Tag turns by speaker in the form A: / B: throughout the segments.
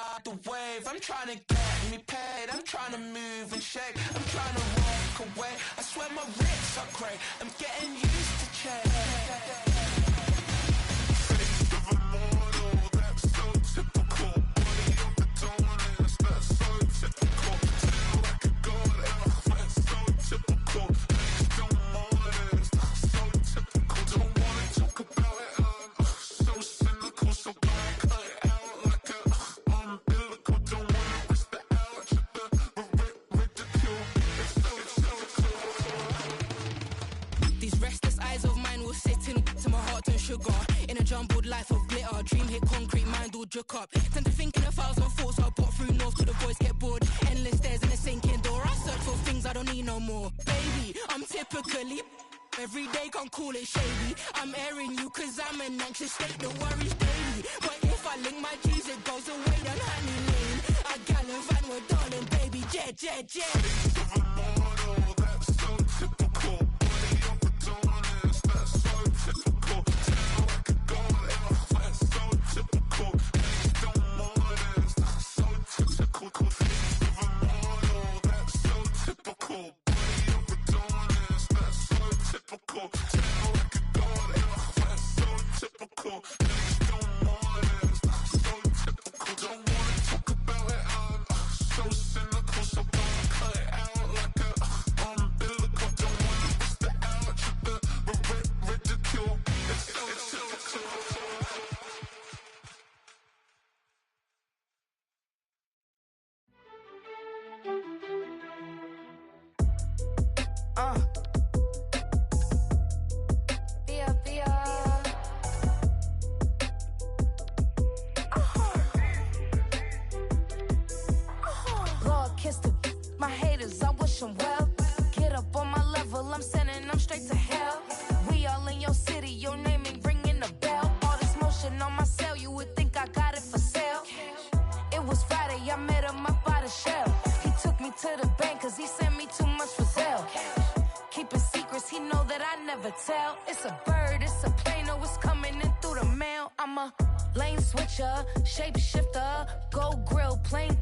A: ride the wave. I'm trying to get me paid. I'm trying to move and shake. I'm trying to walk away. I swear my wrists are great. I'm getting used to change.
B: Sugar in a jumbled life of glitter, dream hit concrete, mind all juk up. Tend to think in 1,000 thoughts. I put through north, could the boys get bored? Endless stairs in a sinking door. I search for things I don't need no more. Baby, I'm typically every day, can't call it shady. I'm airing you cause I'm an anxious state, the worries daily. But if I link my G's, it goes away down honey lane. I gallivant with darling, baby, jet, jet, jet. That's so typical. It's a bird, it's a plane, oh, it's coming in through the mail. I'm a lane switcher, shapeshifter, go grill, plane,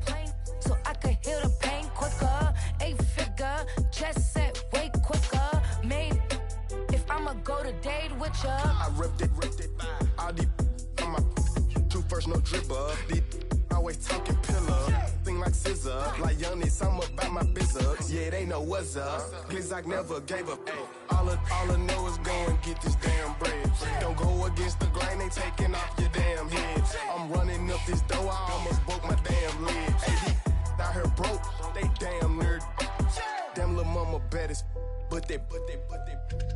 B: so I could heal the pain quicker. 8-figure, jet set, way quicker. Made, if I'ma go to date with ya.
C: I ripped it, all these on my true first, no dribble. These always talking pillar, thing like scissor. Like youngest, I'm about my business. Yeah, they know what's up. Glizak never gave up. All I know is go and get this damn bread. Don't go against the grain, they taking off your damn head. I'm running up this door, I almost broke my damn leg. Hey, out here broke, they damn nerd. Damn little mama bad as but they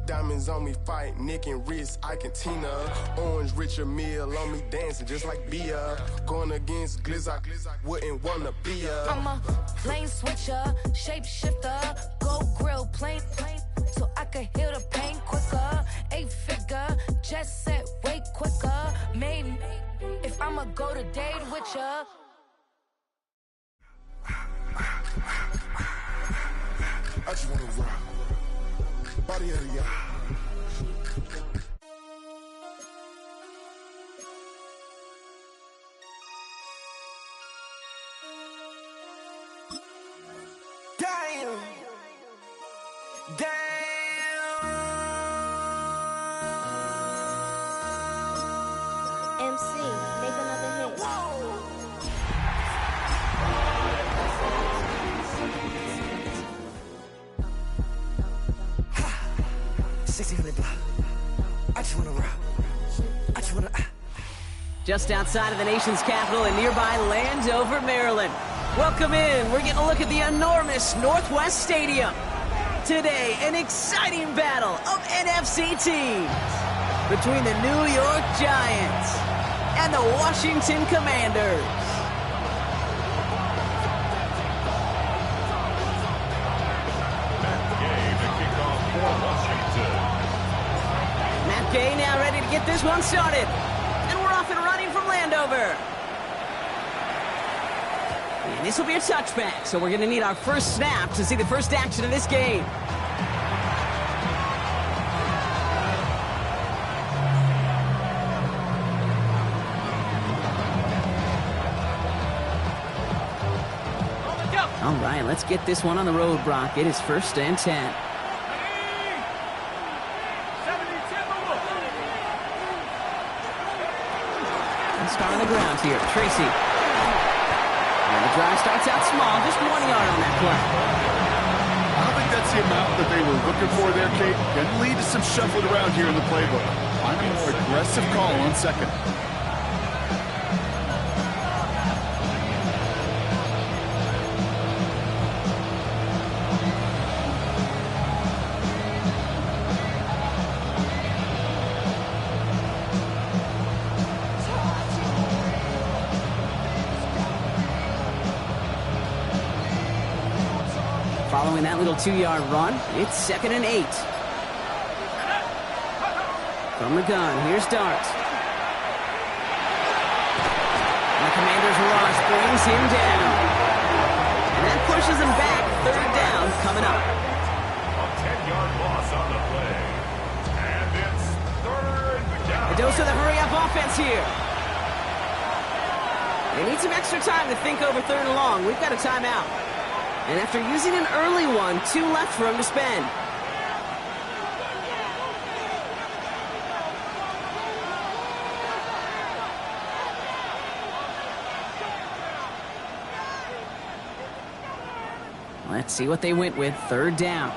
C: diamonds on me fight, neck and wrist, I can Tina. Orange Richard Mill on me dancing just like Bia. Going against Glizak, wouldn't wanna be a.
B: I'm a lane switcher, shapeshifter, go grill, plane, so I could heal the pain quicker. 8-figure, jet set, way quicker. Maybe if I'ma go to date with ya.
C: I just wanna rock. Body area. Damn.
D: MC, make another hit.
C: Whoa. 1600 block. I just wanna rock. I just wanna.
E: Just outside of the nation's capital in nearby Landover, Maryland. Welcome in. We're getting a look at the enormous Northwest Stadium. Today, an exciting battle of NFC teams between the New York Giants and the Washington Commanders. Matt Gay now ready to get this one started. And we're off and running from Landover. And this will be a touchback, so we're going to need our first snap to see the first action of this game. All right, let's get this one on the road, Brock. It is 1st and 10. Start on the ground here. Tracy. And the drive starts out small. Just 1 yard on that play.
D: I don't think that's the amount that they were looking for there, Kate. Can lead to some shuffling around here in the playbook. I'm a more aggressive call on 2nd.
E: Following that little 2-yard run, it's 2nd and 8. From the gun, here's Dart. And the Commanders' rush brings him down. And that pushes him back. 3rd down coming up.
F: A 10-yard loss on the play. And it's 3rd down.
E: A dose of the hurry-up offense here. They need some extra time to think over 3rd and long. We've got a timeout. And after using an early one, 2 left for him to spend. Let's see what they went with. 3rd down.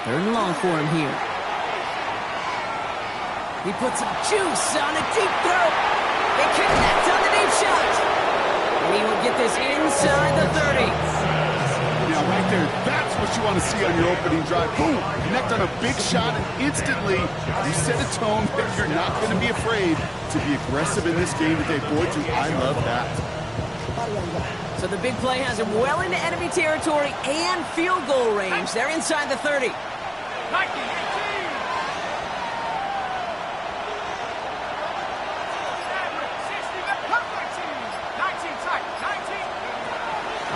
E: Third and long for him here. He puts some juice on a deep throw. They connect on the deep shot. And he will get this inside the 30.
D: Now, right there, that's what you want to see on your opening drive. Boom! Connect on a big shot, and instantly you set a tone that you're not going to be afraid to be aggressive in this game today. Boy, do I love that.
E: So the big play has him well into enemy territory and field goal range. They're inside the 30.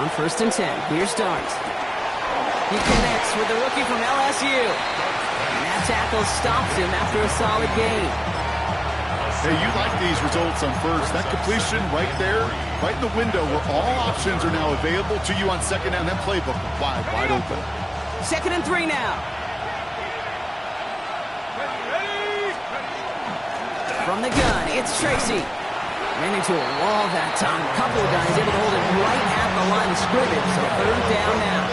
E: On 1st and 10, here's Dart. He connects with the rookie from LSU. And that tackle stops him after a solid gain.
D: Hey, you like these results on 1st. That completion right there, right in the window where all options are now available to you on 2nd down. That playbook wide open.
E: 2nd and 3 now. From the gun, it's Tracy. Ran into a wall that time. A couple of guys able to hold it right at the line of scrimmage. So 3rd down now.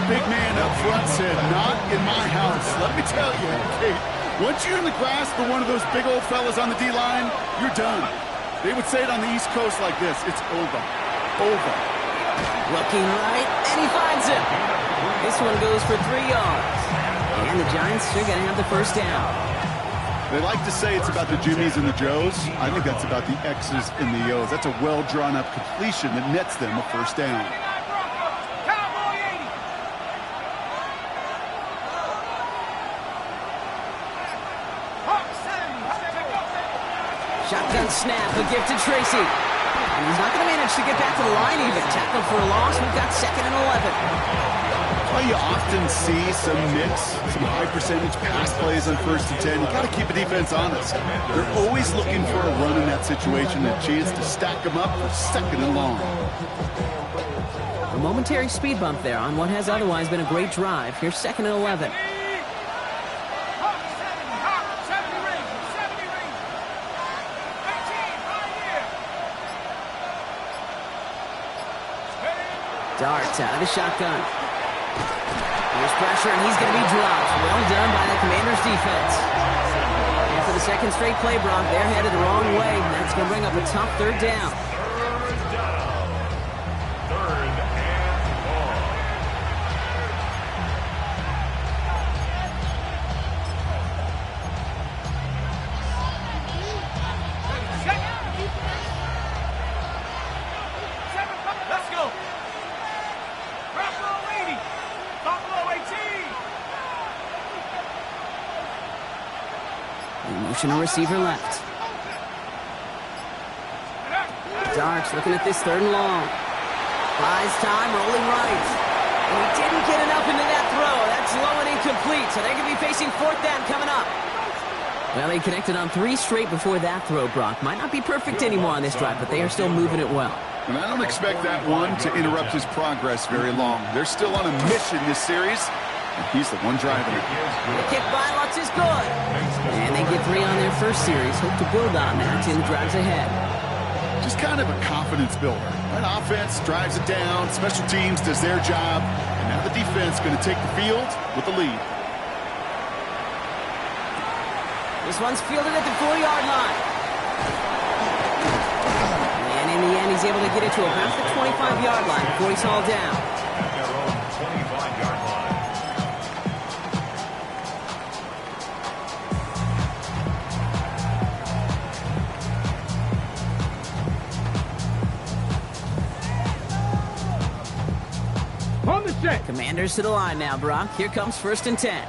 D: Big man up front said, not in my house. Let me tell you, Kate, once you're in the grasp of one of those big old fellas on the D-line, you're done. They would say it on the East Coast like this. It's over. Over.
E: Looking right, and he finds him. This one goes for 3 yards. And the Giants are going to have the 1st down.
D: They like to say it's about the Jimmies and the Joes. I think that's about the X's and the O's. That's a well-drawn-up completion that nets them a 1st down.
E: Shotgun snap, a gift to Tracy. And he's not going to manage to get back to the line even. Tackled for a loss. We've got 2nd and 11.
D: Well, you often see some mix, some high-percentage pass plays on 1st and 10. You got to keep a defense honest. They're always looking for a run in that situation, a chance to stack them up for 2nd and long.
E: A momentary speed bump there on what has otherwise been a great drive. Here's 2nd and 11. Dart out of the shotgun. Here's pressure, and he's going to be dropped. Well done by the Commanders' defense. And for the 2nd straight play, Brock, they're headed the wrong way. And that's going to bring up a tough 3rd down.
F: 3rd down. 3rd and long.
G: Let's go.
E: Motion a receiver left. Darks looking at this 3rd and long. Buys time, rolling right. And he didn't get enough into that throw. That's low and incomplete, so they're going to be facing 4th down coming up. Well, they connected on 3 straight before that throw, Brock. Might not be perfect anymore on this drive, but they are still moving it well.
D: And I don't expect that one to interrupt his progress very long. They're still on a mission this series, and he's the one driving it.
E: The kick by Lutz is good. And they get 3 on their first series. Hope to build on that in the drives ahead.
D: Just kind of a confidence builder. That offense drives it down, special teams does their job, and now the defense going to take the field with the lead.
E: This one's fielded at the 4-yard line. And in the end, he's able to get it to about the 25-yard line before he's hauled down.
F: Their own 25-yard line.
G: On the set.
E: Commanders to the line now, Brock. Here comes 1st and 10.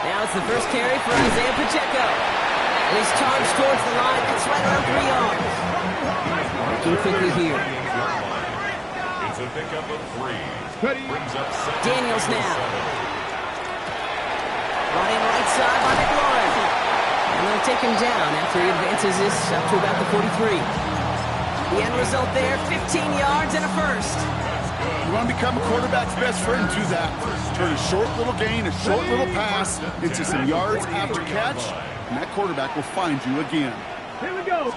E: Now it's the first carry for Isaiah Pacheco. And he's charged towards the line. It's right around 3 yards. Working quickly here.
F: It's a pickup of 3. Brings up
E: Daniels now. Running right side by McLaurin. And they'll take him down after he advances this up to about the 43. The end result there, 15 yards and a first.
D: You want to become a quarterback's best friend, do that. Turn a short little gain, a short little pass into some yards after catch, and that quarterback will find you again.
G: Here we go.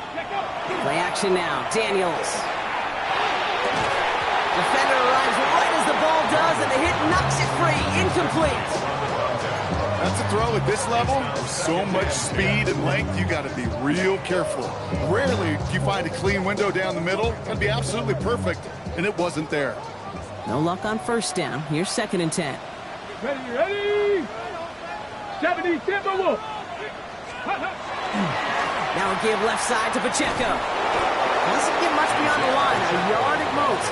E: Play action now. Daniels. Defender arrives right as the ball does, and the hit knocks it free. Incomplete.
D: That's a throw at this level. With so much speed and length, you got to be real careful. Rarely do you find a clean window down the middle. That'd be absolutely perfect, and it wasn't there.
E: No luck on 1st down. Here's 2nd and 10.
G: Ready? 70 Timber Wolf.
E: Now a give left side to Pacheco. Doesn't get much beyond the line, a yard at most.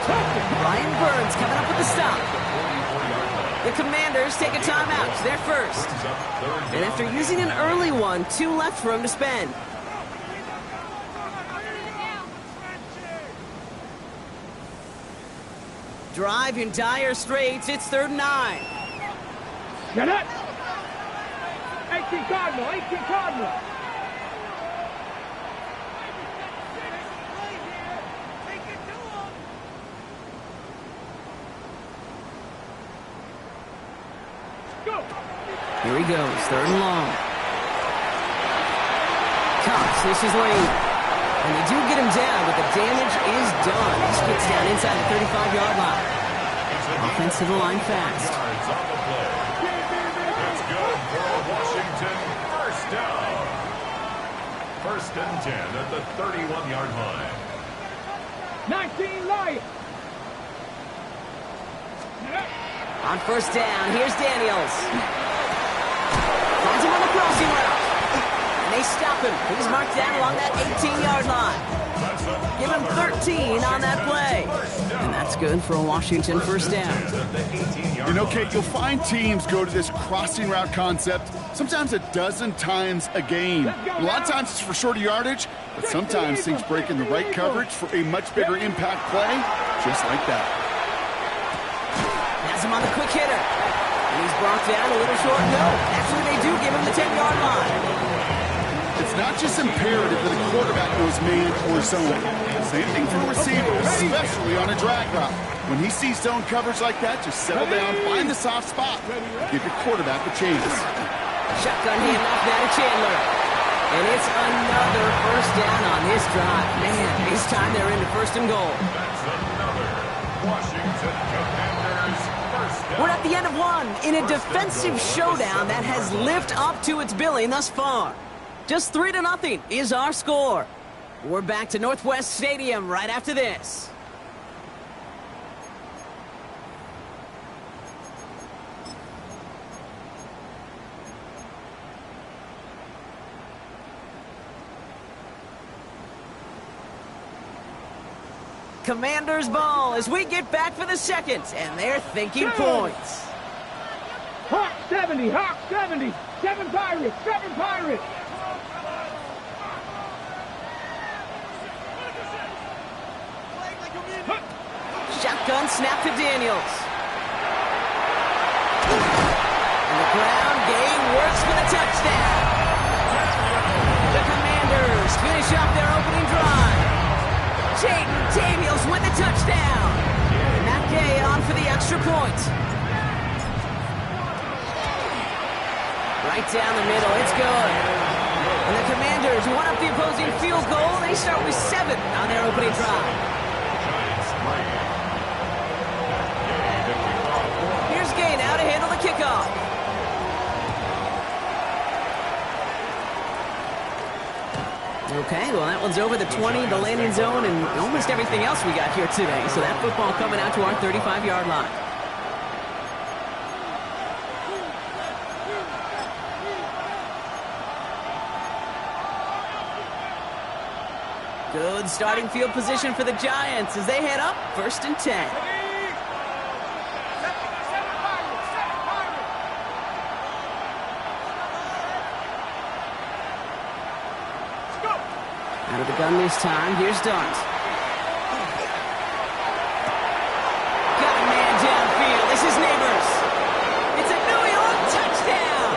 E: Brian Burns coming up with the stop. The Commanders take a timeout. They're first. And after using an early one, 2 left for him to spend. Drive in dire straits. It's 3rd and 9.
G: Get it. 18 Cardinal.
E: Here he goes, 3rd and long. Cox, this is late. And they do get him down, but the damage is done. He gets down inside the 35-yard line. Offense to the line fast.
F: It's good for Washington. 1st down. 1st and 10 at the 31-yard line.
G: 19 Lions.
E: On 1st down, here's Daniels. Finds him on the crossing route. And they stop him. He's marked down along that 18-yard line. Give him 13 on that play. And that's good for a Washington 1st down.
D: You know, Kate, you'll find teams go to this crossing route concept sometimes a dozen times a game. A lot of times it's for shorter yardage, but sometimes things break in the right coverage for a much bigger impact play, just like that.
E: Has him on the quick hitter. And he's brought down a little short. No, actually they do give him the 10-yard line.
D: It's not just imperative that a quarterback knows man or zone. Same thing for a receiver, especially on a drag route. When he sees zone coverage like that, just settle down, find the soft spot, and give your quarterback a chance.
E: Shotgun handoff now to Chandler. And it's another 1st down on this drive. Man, this time they're into 1st and goal.
F: That's another Washington Commanders 1st down.
E: We're at the end of one in a defensive showdown that has lived up to its billing thus far. Just 3-0 is our score. We're back to Northwest Stadium right after this. Commanders ball as we get back for the 2nd, and they're thinking points.
G: Hawk 70, 7 Pirates.
E: Shotgun snap to Daniels. And the ground game works for the touchdown. The Commanders finish off their opening drive. Jaden Daniels with the touchdown. Matt Gay on for the extra point. Right down the middle, it's good. And the Commanders one up the opposing field goal. They start with 7 on their opening drive. Here's Gay now to handle the kickoff. Okay, well, that one's over the 20, the landing zone, and almost everything else we got here today. So that football coming out to our 35-yard line. Good starting field position for the Giants as they head up 1st and 10. Out of the gun this time. Here's Dart. Got a man downfield. This is Neighbors. It's a New York touchdown.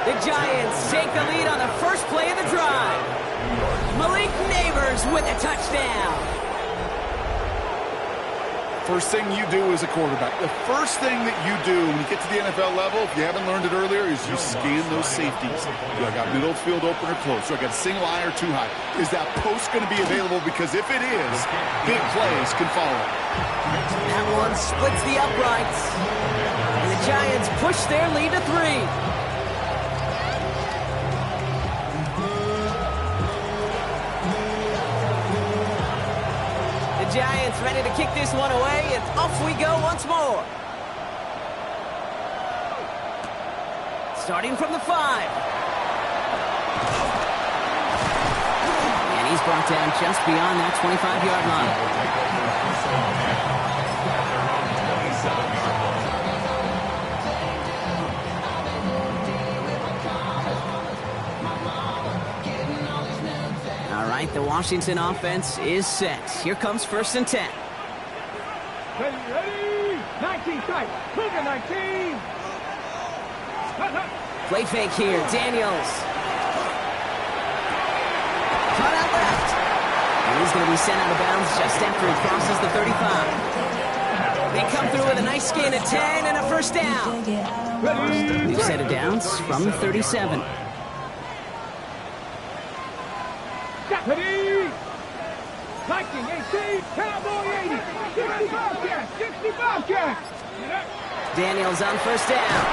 E: The Giants take the lead on the first play of the drive. Malik Neighbors with a touchdown.
D: First thing you do as a quarterback, the first thing that you do when you get to the NFL level, if you haven't learned it earlier, is you scan those safeties. Do I got middle field open or close? Do I got a single high or too high? Is that post going to be available? Because if it is, big plays can follow.
E: That one splits the uprights. And the Giants push their lead to 3. Giants ready to kick this one away, and off we go once more. Starting from the 5. And he's brought down just beyond that 25-yard line. The Washington offense is set. Here comes 1st and 10.
G: Ready? 19 tight. Cougar 19.
E: Play fake here. Daniels. Cut out left. And he's going to be sent out of bounds just after he crosses the 35. They come through with a nice gain of 10 and a 1st down. New set of downs from the 37.
G: Ready? Viking 18, Cowboy 80, 65 cats, 65 cats.
E: Daniels on 1st down.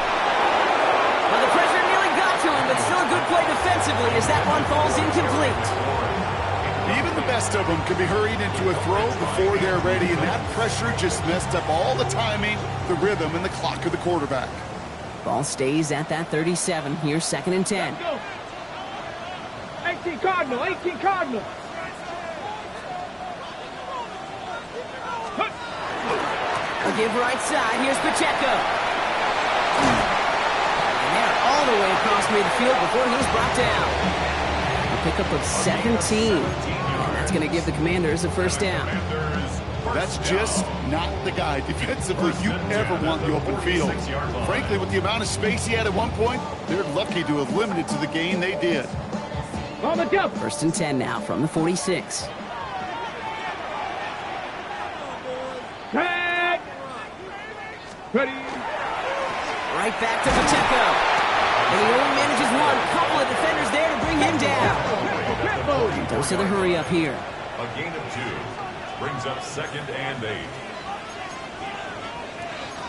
E: Well, the pressure nearly got to him, but still a good play defensively as that one falls incomplete.
D: Even the best of them can be hurried into a throw before they're ready, and that pressure just messed up all the timing, the rhythm, and the clock of the quarterback.
E: Ball stays at that 37. Here's 2nd and 10.
G: 18 Cardinal, 18 Cardinal.
E: They'll give right side. Here's Pacheco. And they're all the way across midfield before he's brought down. A pickup of 17. And that's going to give the Commanders a 1st down.
D: That's just not the guy defensively you ever want the open field. Frankly, with the amount of space he had at one point, they're lucky to have limited to the gain they did.
G: On the jump.
E: 1st and 10 now from the 46.
G: Tag. Ready.
E: Right back to Pacheco. And he only manages one. Couple of defenders there to bring him down. And those are the hurry up here.
F: A gain of 2 brings up 2nd and 8.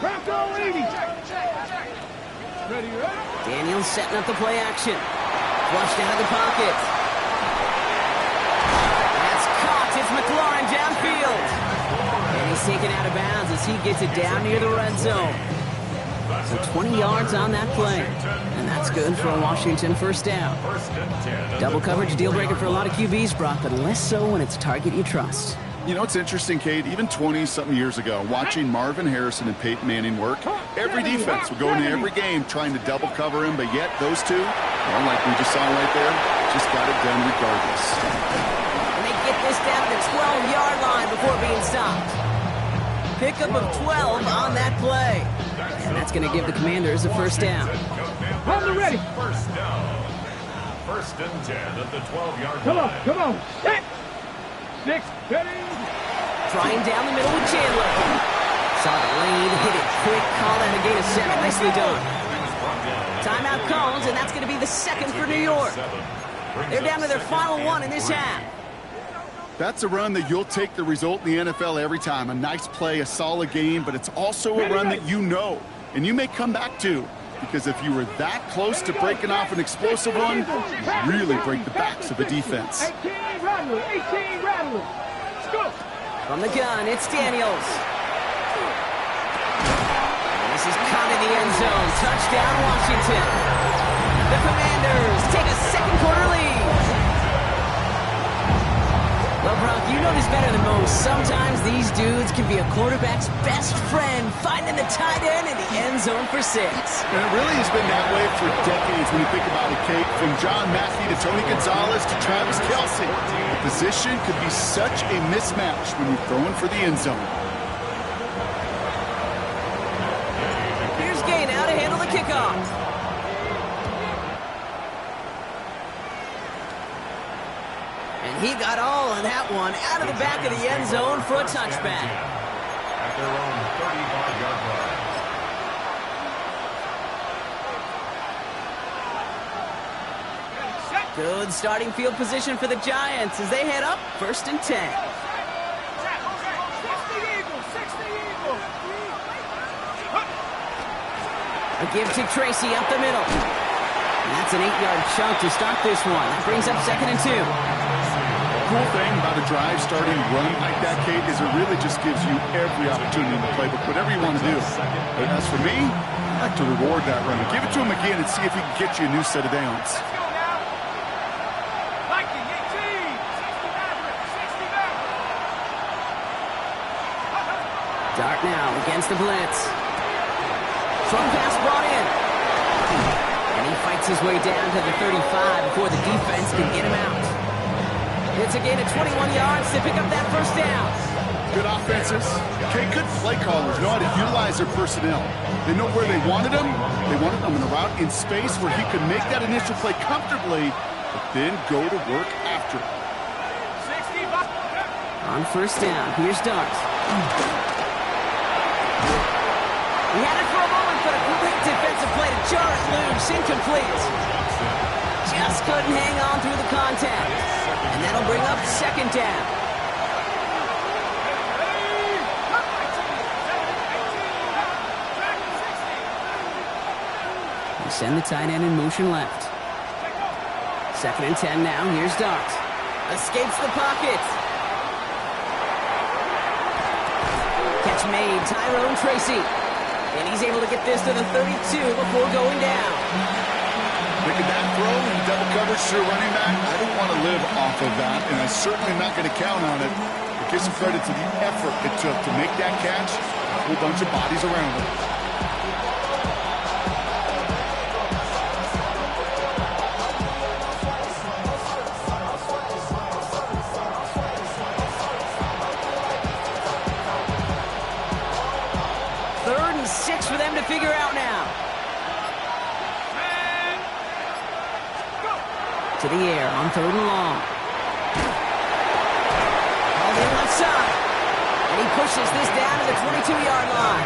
G: Bronco 80. Ready, ready.
E: Daniels setting up the play action. Flushed out of the pocket. That's caught. It's McLaurin downfield. And he's taken out of bounds as he gets it down near the red zone. So 20 yards on that play. And that's good for a Washington 1st down. Double coverage deal breaker for a lot of QBs, Brock, but less so when it's a target you trust.
D: You know, it's interesting, Kate, even 20-something years ago, watching Marvin Harrison and Peyton Manning work, every defense would go into every game trying to double cover him, but yet those two, well, like we just saw right there, just got it done regardless.
E: And they get this down to the 12-yard line before being stopped. Pickup of 12 on that play. And that's going to give the Commanders a first down.
G: Hold it ready.
F: First down. First and 10 at the 12-yard
G: Come
F: line.
G: on, come on. Set. 6, ready.
E: Trying down the middle with Chandler. Saw the lane, hit it quick, call out a gain of 7. Nicely done. Timeout calls, and that's going to be the second for New York. They're down to their final one in this half.
D: That's a run that you'll take the result in the NFL every time. A nice play, a solid game, but it's also a run that you know, and you may come back to, because if you were that close to breaking off an explosive one, you really break the backs of the defense.
G: 18 rattlers, 18 rattlers. Let's go.
E: From the gun, it's Daniels. And this is caught in the end zone. Touchdown, Washington. The Commanders take a second quarter lead. Well, Brock, you know this better than most. Sometimes these dudes can be a quarterback's best friend, finding the tight end in the end zone for 6.
D: And it really has been that way for decades when you think about it, Kate. From John Mackey to Tony Gonzalez to Travis Kelce. The position could be such a mismatch when you're throwing for the end zone.
E: Here's Gay now to handle the kickoff. And he got all of that one out of the back of the end zone for a touchback.
F: At their own 35-yard line.
E: Good starting field position for the Giants as they head up first and 10.
G: 60 Eagles, 60 Eagles.
E: A give to Tracy up the middle. And that's an 8-yard chunk to start this one. That brings up second and 2.
D: The cool thing about a drive starting run like that, Kate, is it really just gives you every opportunity in the playbook, whatever you want to do. But as for me, I like to reward that run. Give it to him again and see if he can get you a new set of downs.
E: Dart now against the blitz. Strong pass brought in. And he fights his way down to the 35 before the defense can get him out. It's a gain of 21 yards to pick up that first down.
D: Good offenses. Okay, good play callers know how to utilize their personnel. They know where they wanted him. They wanted him in a route in space where he could make that initial play comfortably, but then go to work after.
E: On first down, here's Dart. He had it for a moment, but a quick defensive play to jar it loose, incomplete. Just couldn't hang on through the contact. And that'll bring up second down. We send the tight end in motion left. Second and 10 now, here's Dart. Escapes the pocket. Catch made, Tyrone Tracy. And he's able to get this to the 32 before going down.
D: Look at that throw and double coverage to a running back. I don't want to live off of that, and I'm certainly not going to count on it. But give some credit to the effort it took to make that catch. A whole bunch of bodies around it.
E: Third and 6 for them to figure out now. To the air on third and long. Called in left side. And he pushes this down to the 22-yard line.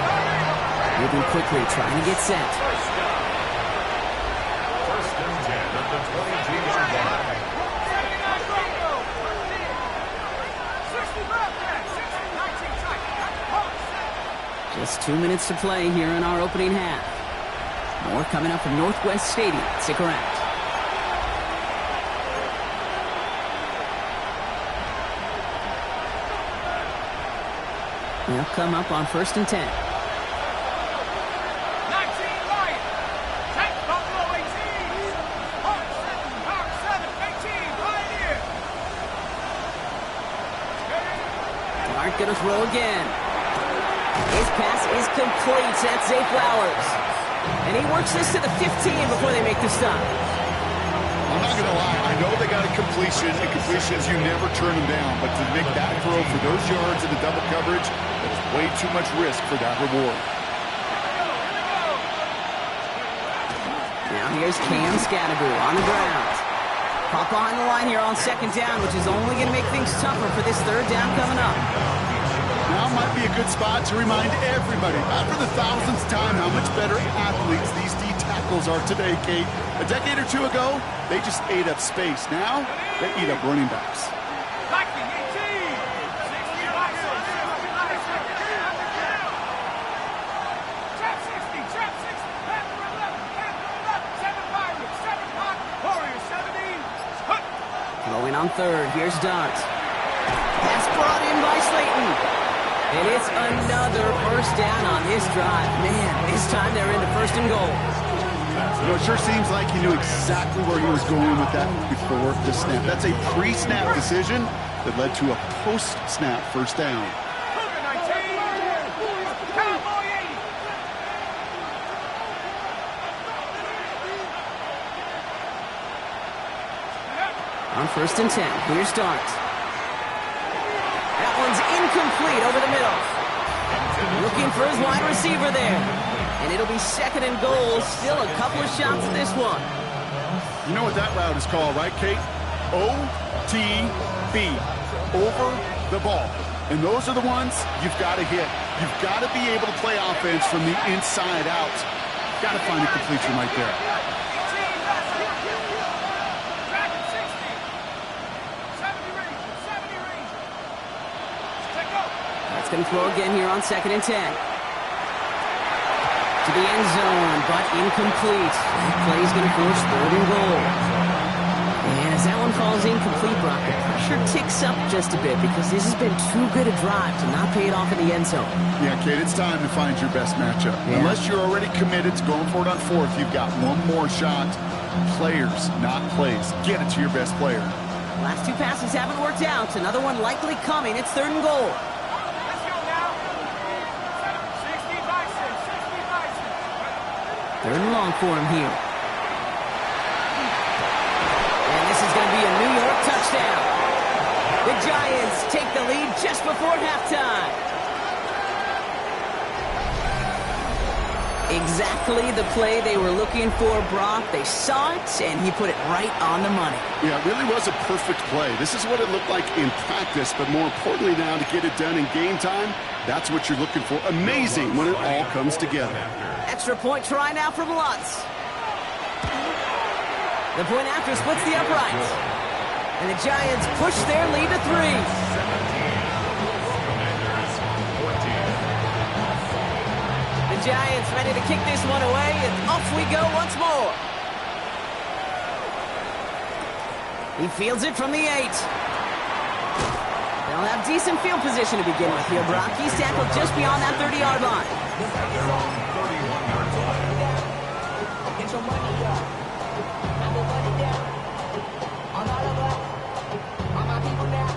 E: Moving quickly, trying to get set.
F: First and 10 at the 22-yard line.
E: Just 2 minutes to play here in our opening half. More coming up from Northwest Stadium. Stick around. They'll come up on first and 10.
G: 19 Lions. Take Buffalo 18. Hawk 7, 18, Pioneer.
E: Dart gonna throw again. His pass is complete. That's Zay Flowers. And he works this to the 15 before they make the stop.
D: On I'm not going to lie. I know they got a completion, and completions, you never turn them down. But to make that throw for those yards in the double coverage, that is way too much risk for that reward.
E: Now here's Cam Scatterbury on the ground. Pop behind the line here on second down, which is only going to make things tougher for this third down coming up.
D: Now might be a good spot to remind everybody, not for the thousandth time, how much better athletes these D tackles are today, Kate. A decade or two ago, they just ate up space. Now, they eat up running backs.
E: Going on third, here's Dart. Pass brought in by Slayton. And it's another first down on this drive. Man, this time they're into first and goal.
D: You know, it sure seems like he knew exactly where he was going with that before the snap. That's a pre-snap decision that led to a post-snap first down.
E: On first and 10, here's Dart. That one's incomplete over the middle. Looking for his wide receiver there. And it'll be second and goal. Still a couple of shots at this one.
D: You know what that route is called, right, Kate? OTB. Over the ball. And those are the ones you've got to hit. You've got to be able to play offense from the inside out. Got to find a completion right there.
E: Going to throw again here on second and 10. To the end zone, but incomplete. Play's going to force third and goal. And as that one falls incomplete, Brock, the pressure ticks up just a bit because this has been too good a drive to not pay it off in the end zone.
D: Yeah, Kate, it's time to find your best matchup. Yeah. Unless you're already committed to going for it on fourth, you've got one more shot. Players, not plays. Get it to your best player.
E: Last two passes haven't worked out. Another one likely coming. It's third and goal. Third and long for him here. And this is going to be a New York touchdown. The Giants take the lead just before halftime. Exactly the play they were looking for, Brock. They saw it, and he put it right on the money.
D: Yeah, it really was a perfect play. This is what it looked like in practice, but more importantly now to get it done in game time, that's what you're looking for. Amazing when it all comes together.
E: Extra point try now from Lutz. The point after splits the uprights. And the Giants push their lead to 3. The Giants ready to kick this one away, and off we go once more. He fields it from the 8. They'll have decent field position to begin with here, Brock. He's tackled just beyond that 30-yard line.
H: Get your money up. Have the money down. On all of us. On my people now.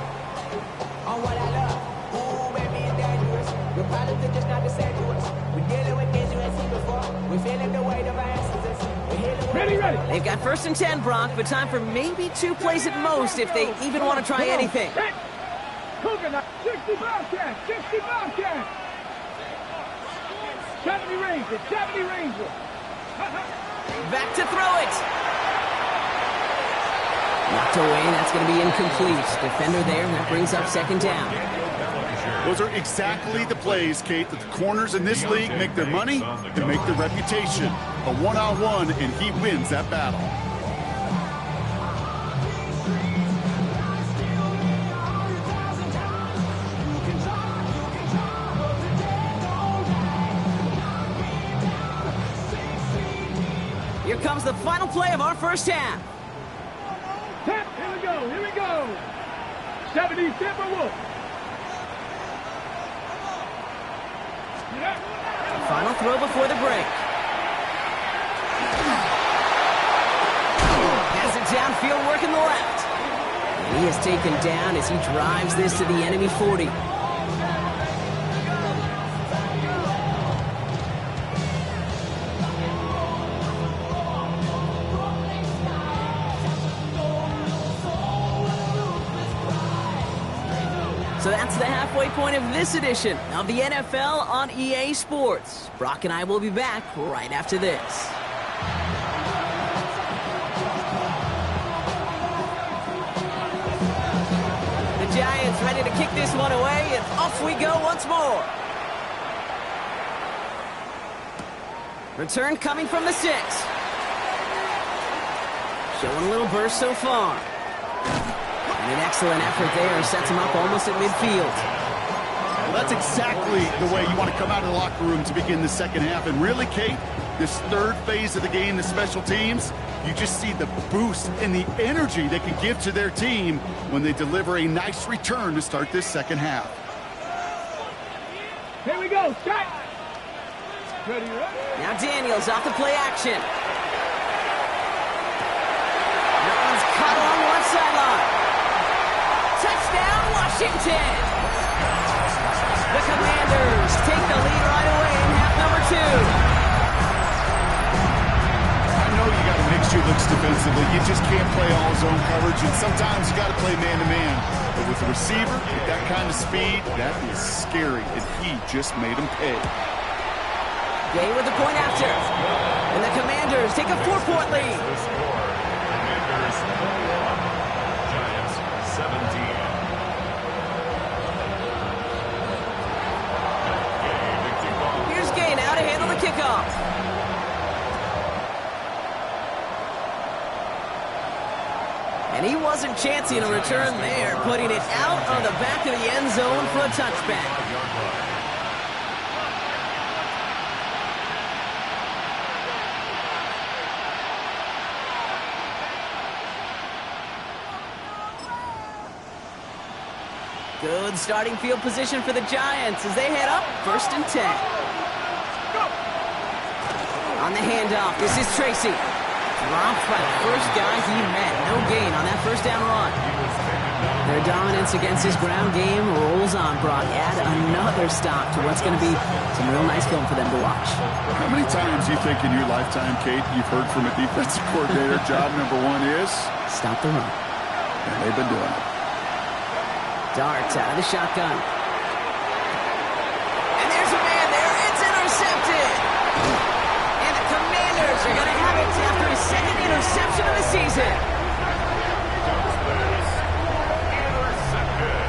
H: On what I love. Ooh, baby, it's dangerous. Your problems are just not the same to us. We're dealing with things you ain't seen before. We're feeling the weight of our ancestors.
G: Ready.
E: They've got first and 10, Brock, but time for maybe 2 plays at most if they even want to try anything.
G: Cougar, 60 Bobcats, 60 Bobcats. 70 Rangers, 70 Rangers.
E: Back to throw it. Knocked away, that's going to be incomplete. Defender there, and that brings up second down.
D: Those are exactly the plays, Kate, that the corners in this league make their money and make their reputation. A one-on-one, and he wins that battle.
E: Here comes the final play of our first half.
G: Here we go. 70 Timberwolves.
E: Final throw before the break. Has it downfield, working the left. And he is taken down as he drives this to the enemy 40. So that's the halfway point of this edition of the NFL on EA Sports. Brock and I will be back right after this. The Giants ready to kick this one away, and off we go once more. Return coming from the 6. Showing a little burst so far. And an excellent effort there sets him up almost at midfield.
D: Well, that's exactly the way you want to come out of the locker room to begin the second half. And really, Kate, this third phase of the game, the special teams, you just see the boost and the energy they can give to their team when they deliver a nice return to start this second half.
G: Here we go, shot. Ready, ready.
E: Now Daniels off the play action. That one's caught along one sideline. Touchdown, Washington! The Commanders take the lead right away in half number 2.
D: I know you got to mix your looks defensively. You just can't play all zone coverage, and sometimes you got to play man-to-man. But with the receiver, with that kind of speed, that is scary, and he just made him pay.
E: Gay with the point after. And the Commanders take a 4-point lead.
F: The score, Commanders 41, Giants 17.
E: Here's Gay now to handle the kickoff. And he wasn't chancing a return there, putting it out on the back of the end zone for a touchback. Good starting field position for the Giants as they head up 1st and 10. On the handoff, this is Tracy. Dropped by the first guy he met. No gain on that first down run. Their dominance against this ground game rolls on, Brock. Add another stop to what's going to be some real nice film for them to watch.
D: How many times do you think in your lifetime, Kate, you've heard from a defensive coordinator, job number 1 is?
E: Stop the run.
D: And they've been doing it.
E: Darts out of the shotgun. And there's a man there. It's intercepted. And the Commanders are going to have it after his second interception of the season.
F: Intercepted.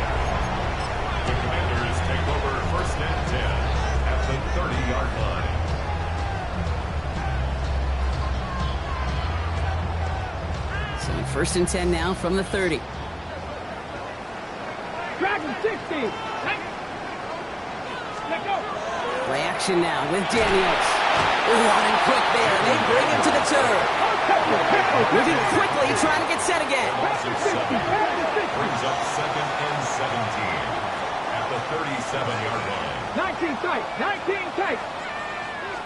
F: The Commanders take over 1st and 10 at the 30-yard line.
E: So 1st and 10 now from the 30.
G: Dragon 60. Let go.
E: Play action now with Daniels. Ooh, on and quick there. They bring him to the turf. Moving quickly, trying to get set again.
F: Brings up 2nd and 17 at the 37-yard line.
G: 19 tight. 19 tight.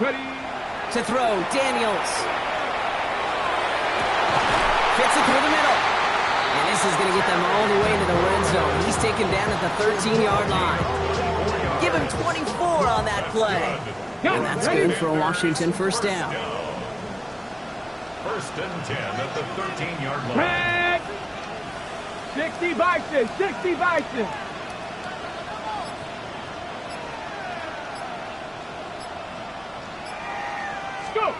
G: Ready.
E: To throw, Daniels. Fits it through the middle. And this is going to get them all the way to the red zone. He's taken down at the 13-yard line. Give him 24 on that play. And that's good for a Washington first down.
F: 1st and 10 at the 13-yard line.
G: Red. 60 Bison. 60 Bison. Go.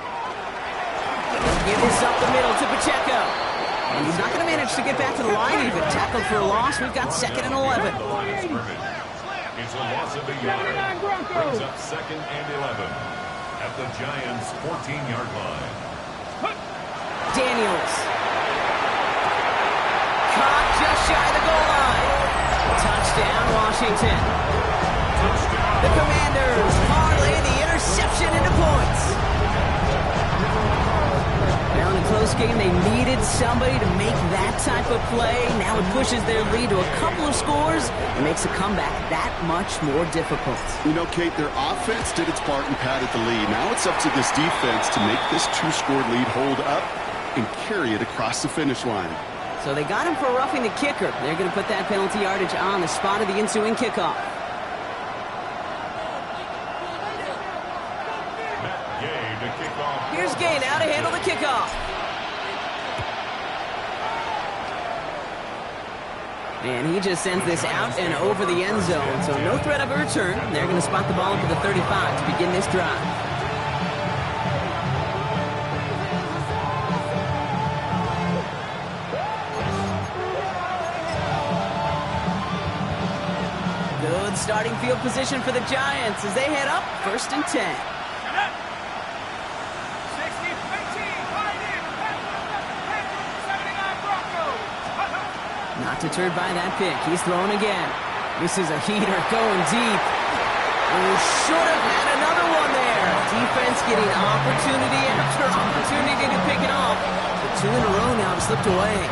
E: Give this up the middle to Pacheco. And he's not going to manage to get back to the line even. Tackled for a loss. We've got 2nd and 11.
F: It's a loss of a yard. Brings up 2nd and 11 at the Giants' 14-yard line.
E: Daniels. Caught just shy of the goal line. Touchdown, Washington. The Commanders parlay the interception into points. Now in a close game, they needed somebody to make that type of play. Now it pushes their lead to a couple of scores and makes a comeback that much more difficult.
D: You know, Kate, their offense did its part and padded the lead. Now it's up to this defense to make this 2-score lead hold up and carry it across the finish line.
E: So they got him for roughing the kicker. They're going to put that penalty yardage on the spot of the ensuing kickoff. Here's Gay now to handle the kickoff. And he just sends this out and over the end zone, so no threat of a return. They're going to spot the ball up at the 35 to begin this drive. Good starting field position for the Giants as they head up 1st and 10. Not deterred by that pick. He's throwing again. This is a heater going deep. We should have had another one there. Defense getting opportunity after opportunity to pick it off. The 2 in a row now have slipped away.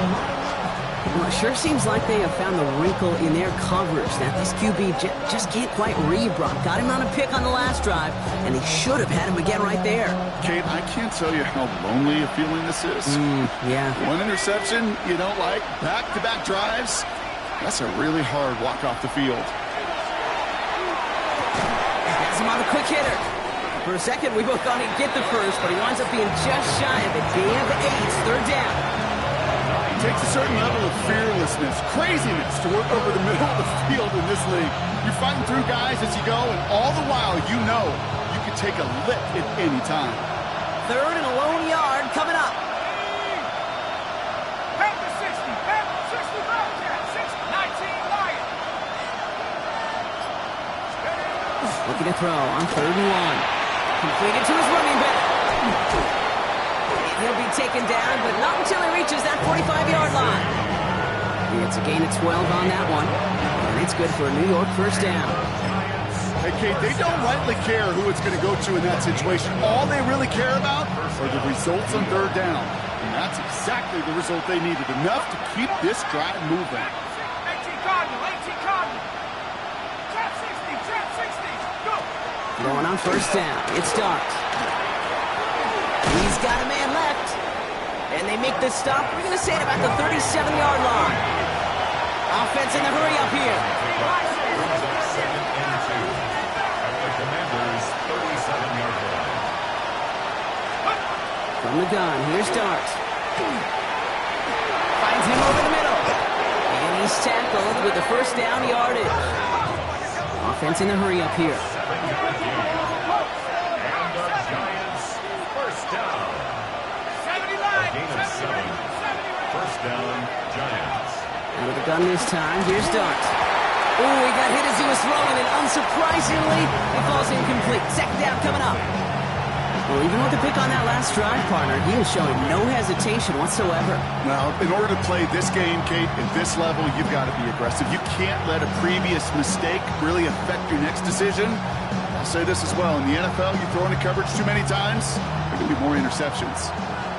E: Well, it sure seems like they have found the wrinkle in their coverage that this QB just can't quite read, Brock. Got him on a pick on the last drive, and they should have had him again right there.
D: Kate, I can't tell you how lonely a feeling this is.
E: Yeah.
D: One interception you don't like, back-to-back drives, that's a really hard walk off the field.
E: Has him on the quick hitter. For a second, we both thought he'd get the first, but he winds up being just shy of it. Gain of 8, 3rd down.
D: It takes a certain level of fearlessness, craziness to work over the middle of the field in this league. You're fighting through guys as you go, and all the while you know you can take a lick at any time.
E: 3rd and a lone yard coming up.
G: Back to 60, back to 60, Bobcat, 19 Lions.
E: Looking to throw on 3rd and 1. Completed to his running back. He'll be taken down, but not until he reaches that 45-yard line. It's a gain of 12 on that one, and it's good for a New York 1st down.
D: Hey, Kate, they don't rightly care who it's going to go to in that situation. All they really care about are the results on 3rd down, and that's exactly the result they needed, enough to keep this drive moving.
G: 18 Cardinal, 18 Cardinal. Trap 60, go.
E: Going on 1st down, it starts. He's got a man left. And they make the stop, we're going to say, at about the 37-yard line. Offense in the hurry up here. From the gun, here's Dart. Finds him over the middle. And he's tackled with the 1st down yardage. Offense in the hurry up here. Out of the gun this time, here's Dart. Oh, he got hit as he was throwing, and unsurprisingly, it falls incomplete. 2nd down coming up. Well, even with the pick on that last drive, partner, he was showing no hesitation whatsoever.
D: Now, in order to play this game, Kate, at this level, you've got to be aggressive. You can't let a previous mistake really affect your next decision. I'll say this as well. In the NFL, you throw into coverage too many times, there can be more interceptions.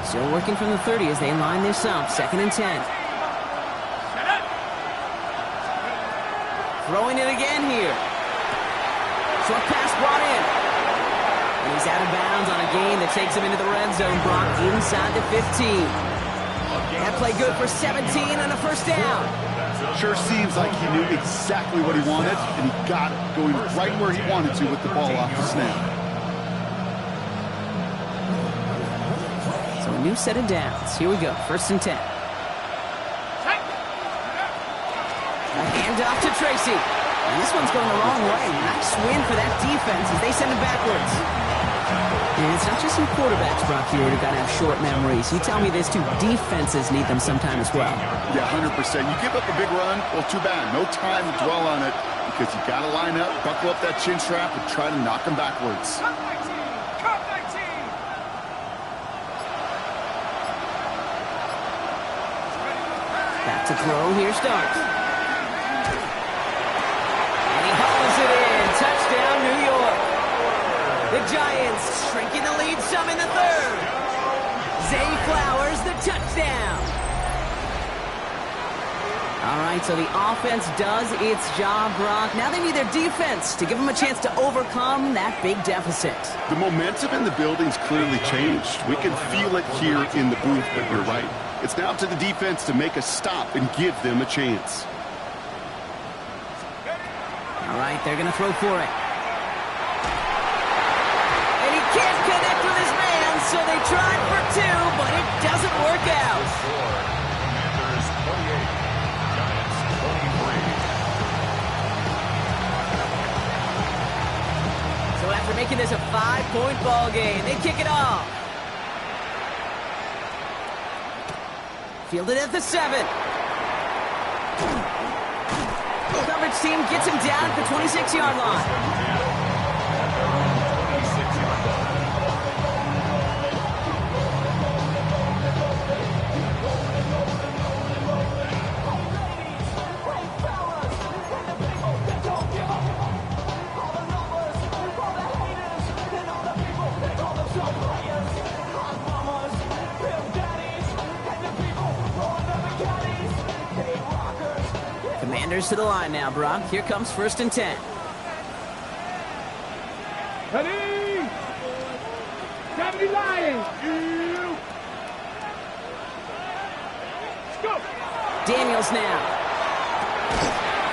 E: Still working from the 30 as they line this up. 2nd and 10. Throwing it again here. Short pass brought in. And he's out of bounds on a gain that takes him into the red zone. Brock inside the 15. That play good for 17 and a 1st down.
D: Sure seems like he knew exactly what he wanted, and he got it, going right where he wanted to with the ball off the snap.
E: So a new set of downs. Here we go. 1st and 10. A handoff to Tracy. And this one's going the wrong way. Nice win for that defense as they send it backwards. And it's not just some quarterbacks, Brock, here who've got to have short memories. You tell me this too. Defenses need them sometime as well.
D: Yeah, 100%. You give up a big run, well, too bad. No time to dwell on it because you got to line up, buckle up that chin strap, and try to knock them backwards.
G: Cut 19, cut 19.
E: Back to throw. Here's Dart. And he hauls it in. Touchdown, New York. The Giants shrinking the lead some in the 3rd. Zay Flowers, the touchdown. All right, so the offense does its job, Brock. Now they need their defense to give them a chance to overcome that big deficit.
D: The momentum in the building's clearly changed. We can feel it here in the booth, but you're right. It's now up to the defense to make a stop and give them a chance.
E: All right, they're going to throw for it. And he can't connect with his man, so they tried for 2, but it doesn't work out.
F: Commanders 28, Giants 28.
E: making this a 5-point ball game. They kick it off. Fielded at the 7. Coverage team gets him down at the 26-yard line. Commanders to the line now, Brock. Here comes 1st and 10.
G: Ready? 70 Lions. Let's go.
E: Daniels now.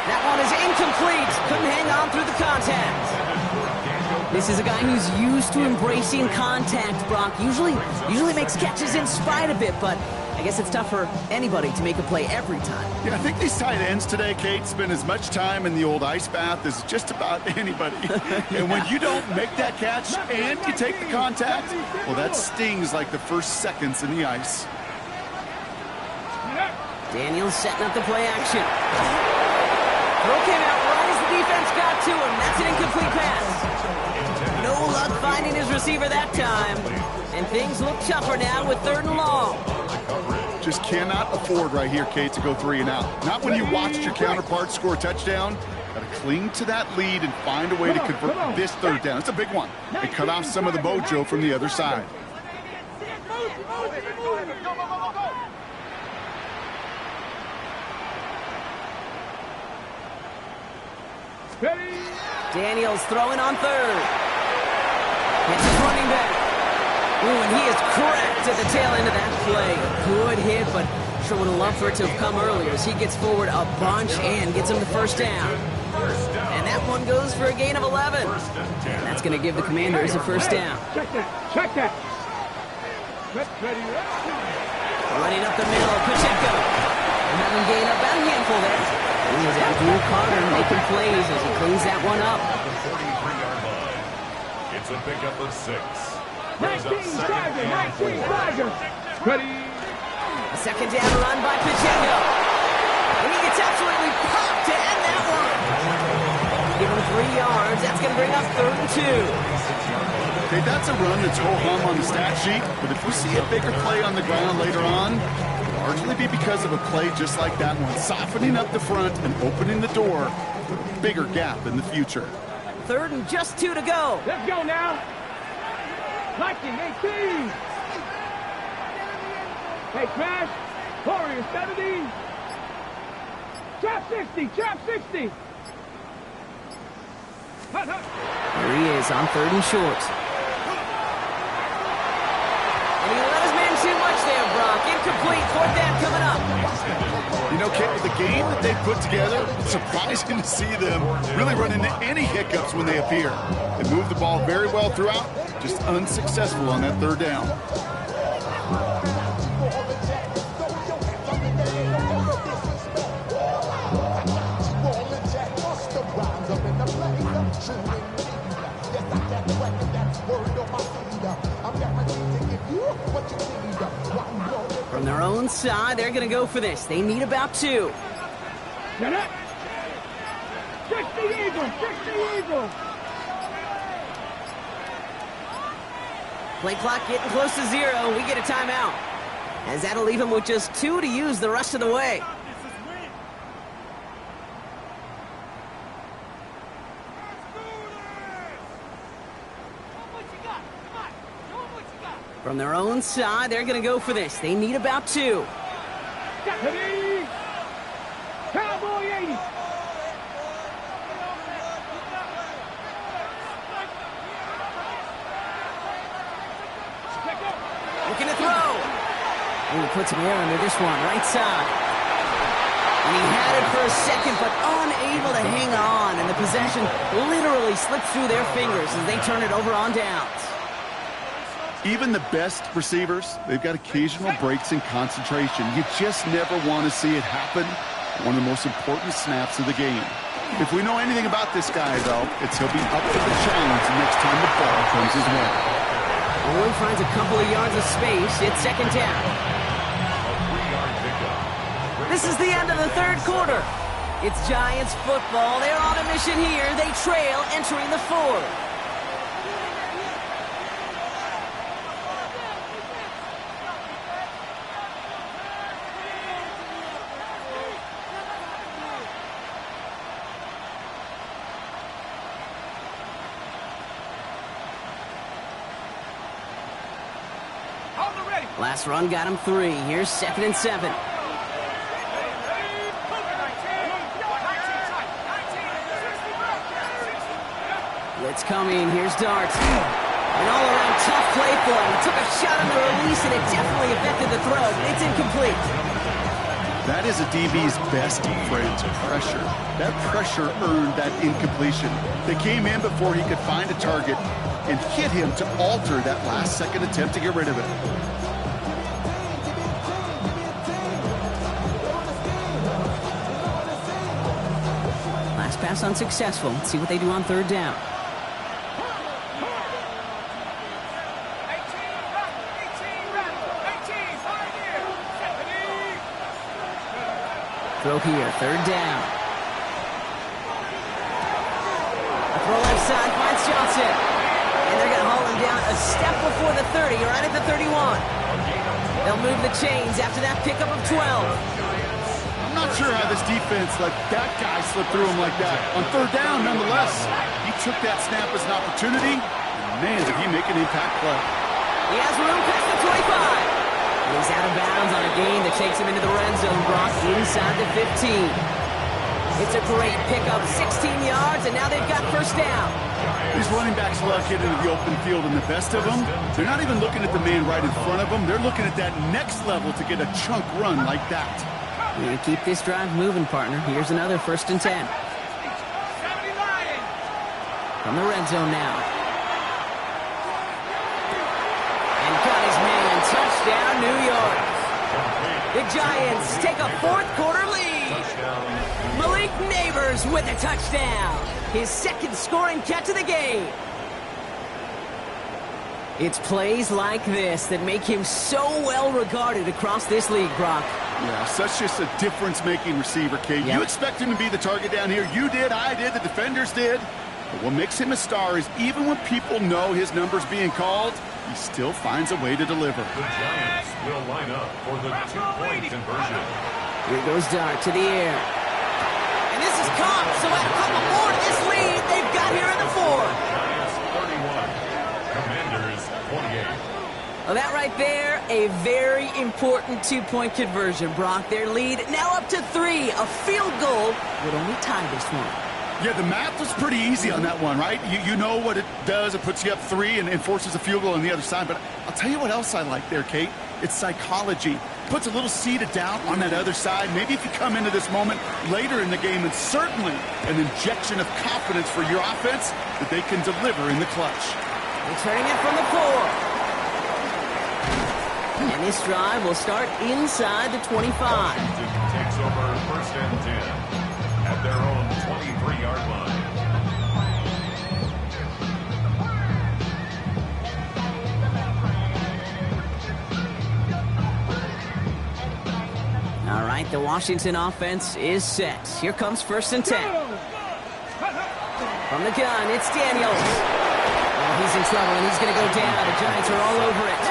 E: That one is incomplete. Couldn't hang on through the contact. This is a guy who's used to embracing contact, Brock. Usually makes catches in spite of it, but I guess it's tough for anybody to make a play every time.
D: Yeah, I think these tight ends today, Kate, spend as much time in the old ice bath as just about anybody. And when you don't make that catch and you take the contact, well, that stings like the first seconds in the ice.
E: Daniels setting up the play action. Throw came out right as the defense got to him. That's an incomplete pass. No luck finding his receiver that time. And things look tougher now with 3rd and long.
D: Just cannot afford right here, Kate, to go 3 and out. Not when you watched your counterpart score a touchdown. Got to cling to that lead and find a way to convert this 3rd down. It's a big one. And cut off some of the mojo from the other side.
E: Daniels throwing on 3rd. It's his running back. Ooh, and he is cracked at the tail end of that play. Good hit, but sure would have loved for it to have come earlier as he gets forward a bunch and gets him the 1st down. And that one goes for a gain of 11. And that's going to give the Commanders a 1st down.
G: Check that.
E: Running up the middle, Pacheco. And having gained about a handful there. He was Abdul Carter making plays as he cleans that one up.
F: 43-yard line. It's a pickup of 6.
G: 19 Tigers. Ready.
E: A 2nd down run by Pacheco. And he gets absolutely popped to end that one. Give him 3 yards. That's going to bring up 3rd and 2.
D: Okay, that's a run that's ho-hum on the stat sheet, but if we see a bigger play on the ground later on, it'll largely be because of a play just like that one, softening up the front and opening the door for a bigger gap in the future.
E: 3rd and just 2 to go.
G: Let's go now. Liking 18. Hey, Crash. Warriors 70. Trap 60. Trap 60.
E: Here he is on 3rd and short. And he let his man too much there, Brock. Incomplete. 4th down coming up.
D: You know, Kate, with the game that they put together, it's surprising to see them really run into any hiccups when they appear. They move the ball very well throughout, just unsuccessful on that 3rd down.
E: From their own side, they're going to go for this. They need about 2.
G: 60 Eagles. 60 Eagles.
E: Play clock getting close to 0. We get a timeout. As that'll leave him with just 2 to use the rest of the way. From their own side, they're going to go for this. They need about 2.
G: Ready. Cowboy 80.
E: Looking to throw. And he puts him air under this one, right side. And he had it for a second, but unable to hang on. And the possession literally slipped through their fingers as they turn it over on downs.
D: Even the best receivers, they've got occasional breaks in concentration. You just never want to see it happen. One of the most important snaps of the game. If we know anything about this guy, though, it's he'll be up to the challenge next time the ball comes his way.
E: Owen finds a couple of yards of space. It's second down. This is the end of the third quarter. It's Giants football. They're on a mission here. They trail entering the fourth. Last run got him 3. Here's 2nd and 7. Blitz coming. Here's Dart. An all-around tough play for him. He took a shot on the release, and it definitely affected the throw. It's incomplete.
D: That is a DB's best friend, pressure. That pressure earned that incompletion. They came in before he could find a target and hit him to alter that last-second attempt to get rid of it.
E: Last pass unsuccessful. Let's see what they do on third down. Throw here, third down. A throw left side finds Johnson. And they're going to haul him down a step before the 30, right at the 31. They'll move the chains after that pickup of 12.
D: I'm not sure how this defense let that guy slip through him like that. On third down, nonetheless, he took that snap as an opportunity. And man, did he make an impact play.
E: He has room past the 25. He's out of bounds on a gain that takes him into the red zone, Brock, inside the 15. It's a great pickup, 16 yards, and now they've got first down.
D: These running backs love getting into the open field, and the best of them, they're not even looking at the man right in front of them. They're looking at that next level to get a chunk run like that.
E: We're going to keep this drive moving, partner. Here's another 1st and 10. From the red zone now. And got his man. Touchdown, New York. The Giants take a fourth-quarter lead. Malik Neighbors with a touchdown. His 2nd scoring catch of the game. It's plays like this that make him so well regarded across this league, Brock.
D: Yeah, such just a difference-making receiver, Kate.
E: Yep.
D: You expect him to be the target down here. You did, I did, the defenders did. But what makes him a star is even when people know his number's being called, he still finds a way to deliver.
F: The Giants will line up for the 2-point conversion.
E: Here goes Dart to the air. And this is caught, so add a couple more to this lead they've got here in the 4.
F: Giants 31, Commanders 28.
E: Well, that right there, a very important 2-point conversion, Brock. Their lead now up to 3. A field goal would only tie this one.
D: Yeah, the math was pretty easy on that one, right? You know what it does. It puts you up 3 and forces a field goal on the other side. But I'll tell you what else I like there, Kate. It's psychology. Puts a little seed of doubt on that other side. Maybe if you come into this moment later in the game, and certainly an injection of confidence for your offense that they can deliver in the clutch.
E: Returning it from the 4. And this drive will start inside the 25.
F: Washington takes over 1st and 10 at their own 23-yard line.
E: All right, the Washington offense is set. Here comes 1st and 10. From the gun, it's Daniels. Oh, he's in trouble, and he's going to go down. The Giants are all over it.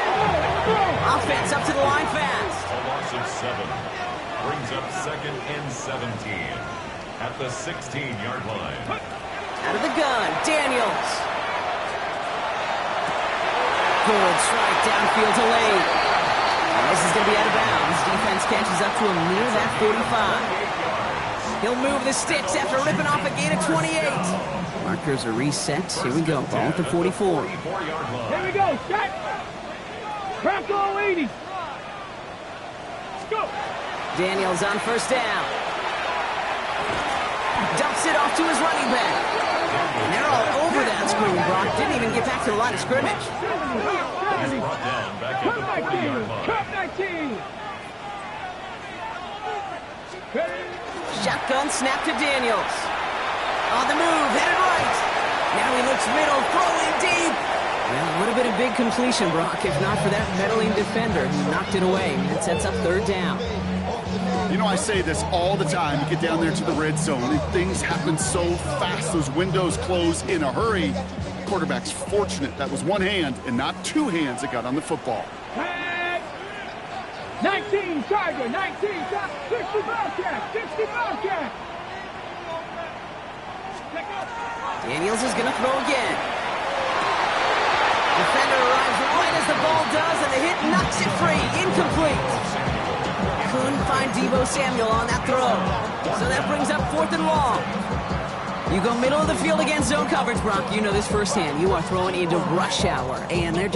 E: Offense up to the line fast.
F: A loss of 7 brings up 2nd and 17 at the 16-yard line.
E: Out of the gun, Daniels. Good strike, downfield delayed. And this is going to be out of bounds. Defense catches up to him near that 45. He'll move the sticks after ripping off a gain of 28. Markers are reset. Here we go. Ball at the 44.
G: Here we go. Set. Crack all 80. Let's go.
E: Daniels on 1st down. Dumps it off to his running back. And they're all over that screen, Brock. Didn't even get back to the line of scrimmage.
F: He's brought down back at the 40-yard line.
G: Cut 19.
E: Shotgun snap to Daniels. On the move, headed right. Now he looks middle, throwing deep. Well, it would have been a big completion, Brock, if not for that meddling defender who knocked it away. That sets up third down.
D: You know, I say this all the time. You get down there to the red zone, and things happen so fast. Those windows close in a hurry. Quarterback's fortunate that was one hand and not two hands that got on the football.
G: 19 Tiger, 19 60 Bobcat, 60 Bobcat.
B: Daniels is going to throw again. Defender arrives right as the ball does, and the hit knocks it free. Incomplete. Couldn't find Deebo Samuel on that throw. So that brings up 4th and long. You go middle of the field against zone coverage, Brock. You know this firsthand. You are throwing into rush hour, and there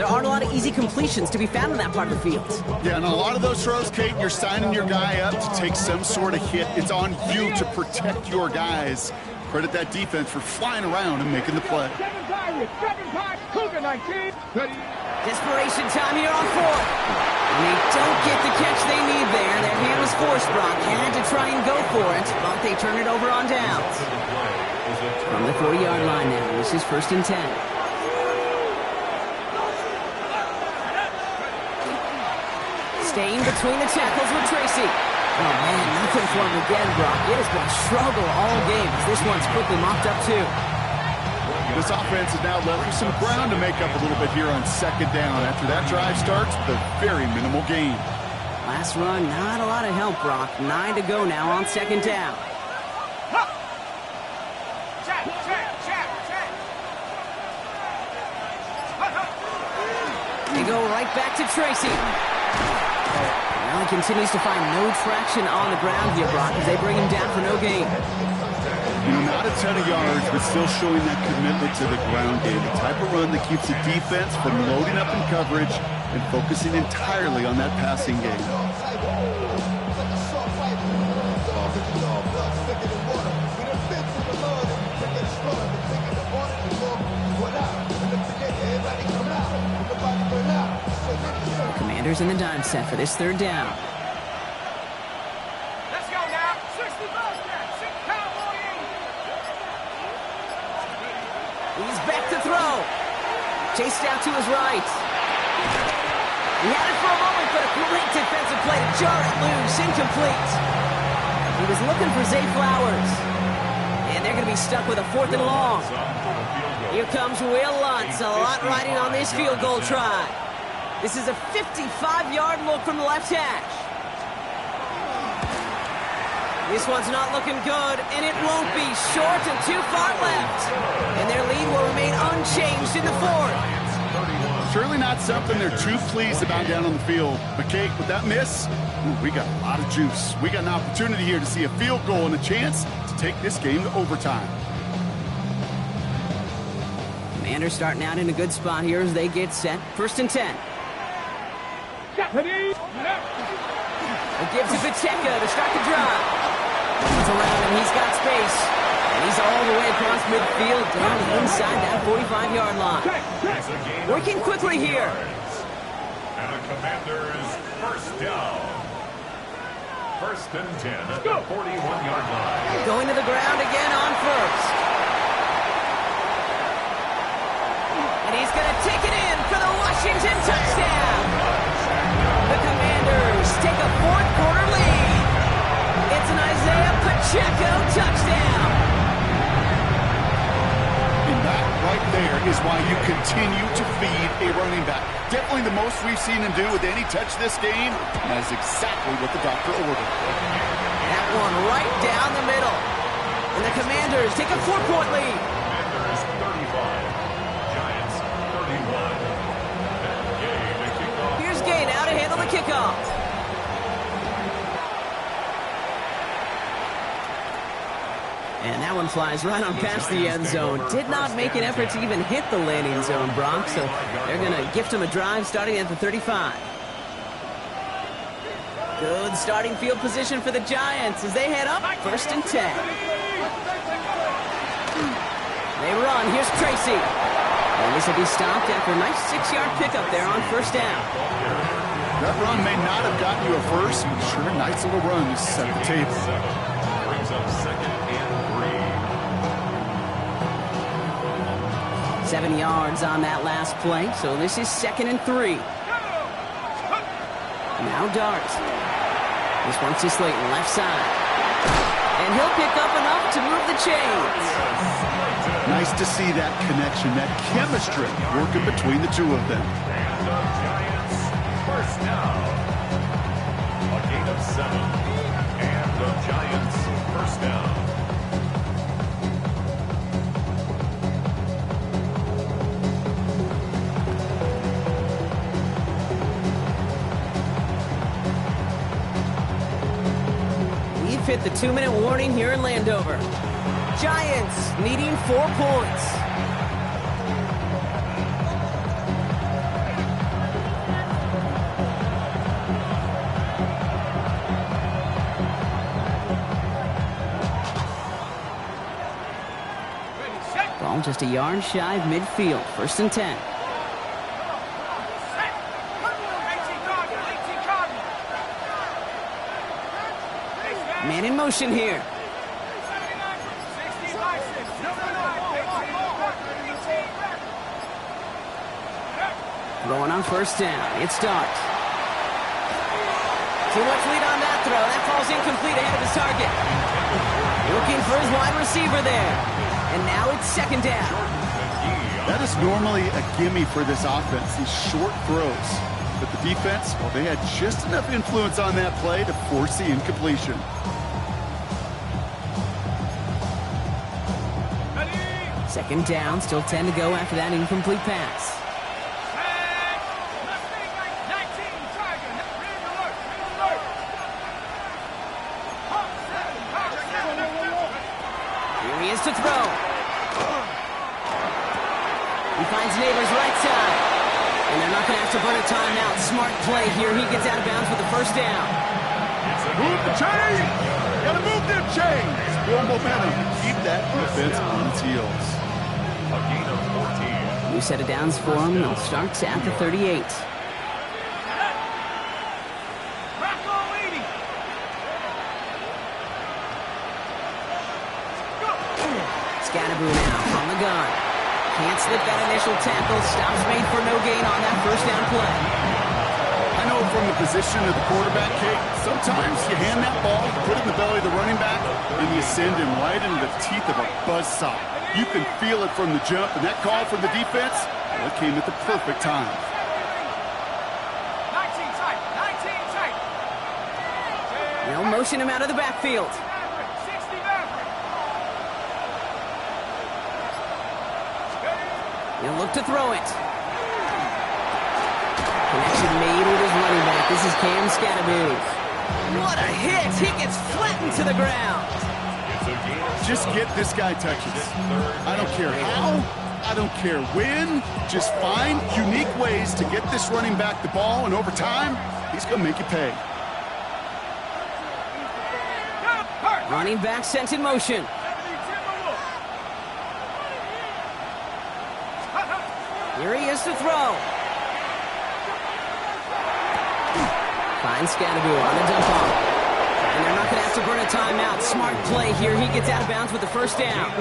B: aren't a lot of easy completions to be found in that part of the field.
D: Yeah, and a lot of those throws, Kate, you're signing your guy up to take some sort of hit. It's on you to protect your guys. Credit that defense for flying around and making the play.
G: 7 Pirates, Cougar 19.
B: Desperation time here on 4th. And they don't get the catch they need there. Their hand was forced, Brock. Had to try and go for it, but they turn it over on downs. From the 40-yard line now, this is 1st and 10. Staying between the tackles with Tracy. Oh, man, nothing for him again, Brock. It has been a struggle all game as this one's quickly mopped up, too.
D: This offense is now left with some ground to make up a little bit here on 2nd down. After that drive starts with a very minimal gain.
E: Last run, not a lot of help, Brock. 9 to go now on 2nd down. They go right back to Tracy. Now he continues to find no traction on the ground here, Brock, as they bring him down for no gain.
D: You know, not a ton of yards, but still showing that commitment to the ground game. The type of run that keeps the defense from loading up in coverage and focusing entirely on that passing game.
E: The Commanders in the dime set for this 3rd down.
G: Let's go now. 60 Bobcat, 6 Cowboy 80.
E: He's back to throw. Chased out to his right. He had it for a moment, but a great defensive play to jar it loose. Incomplete. He was looking for Zay Flowers. And they're going to be stuck with a 4th and long. Here comes Will Lutz. A lot riding on this field goal try. This is a 55-yard look from the left hash. This one's not looking good, and it won't be. Short and too far left. And their lead will remain unchanged in the 4th.
D: Certainly not something they're too pleased about down on the field. But, Kate, with that miss, we got a lot of juice. We got an opportunity here to see a field goal and a chance to take this game to overtime.
E: Commanders starting out in a good spot here as they get set. 1st and 10. It gives to Pacheco to start the drive. He's around him, he's got space. And he's all the way across midfield, down inside that 45-yard line. Working quickly here.
F: And the Commanders 1st down. 1st and 10 at the 41-yard line.
E: Going to the ground again on 1st. And he's going to take it in for the Washington touchdown. The Commanders take a 4th quarter lead. It's an Isaiah Pacheco touchdown.
D: And that right there is why you continue to feed a running back. Definitely the most we've seen him do with any touch this game. And that is exactly what the doctor ordered.
E: That one right down the middle. And the Commanders take a 4-point lead.
F: Commanders 35, Giants 31.
E: Here's Gay now to handle the kickoff. And that one flies right on past the end zone. Did not make an effort to even hit the landing zone, Brock. So they're going to gift him a drive starting at the 35. Good starting field position for the Giants as they head up 1st and 10. They run. Here's Tracy. And this will be stopped after a nice 6-yard pickup there on 1st down.
D: That run may not have gotten you a first, but sure, nice little run to set the table.
F: Brings up 2nd and 3.
E: 7 yards on that last play, so this is 2nd and 3. Now Dart. This one's to Slayton, left side. And he'll pick up enough to move the chains.
D: Nice to see that connection, that chemistry working between the two of them.
F: And the Giants, first down. A gain of 7. And the Giants, first down.
E: We've hit the 2-minute warning here in Landover. Giants needing 4 points. Ball just a yard shy of midfield. 1st and 10. Man in motion here. Throwing on 1st down. It's Dart. Too much lead on that throw. That falls incomplete ahead of his target. Looking for his wide receiver there. And now it's 2nd down.
D: That is normally a gimme for this offense, these short throws. But the defense, well, they had just enough influence on that play to force the incompletion.
E: Second down, still 10 to go after that incomplete pass. Here he is to throw. He finds Neighbors right side. And they're not going to have to burn a timeout. Smart play here. He gets out of bounds with the 1st down.
D: Move the chains! Gotta move them chains! Build momentum. Keep that defense on its heels.
F: A gain of 14.
E: New set of downs for him. They'll start at the 38. Scatterboo now on the gun. Can't slip that initial tackle. Stops made for no gain on that 1st down play.
D: I know from the position of the quarterback, Kate, sometimes you hand that ball, put it in the belly of the running back, and you send him right into the teeth of a buzzsaw. You can feel it from the jump, and that call from the defense, well, it came at the perfect time.
G: 19 tight, 19 tight.
E: They'll motion him out of the backfield.
G: 60 Maverick.
E: He'll look to throw it. Connection made with his running back. This is Cam Scatterboo. What a hit! He gets flattened to the ground.
D: Just get this guy touches. I don't care how, I don't care when. Just find unique ways to get this running back the ball, and over time, he's going to make you pay.
E: Running back sent in motion. Here he is to throw. Finds Scatterboo on the dump off. And they're not going to have to burn a timeout. Smart play here. He gets out of bounds with the 1st down.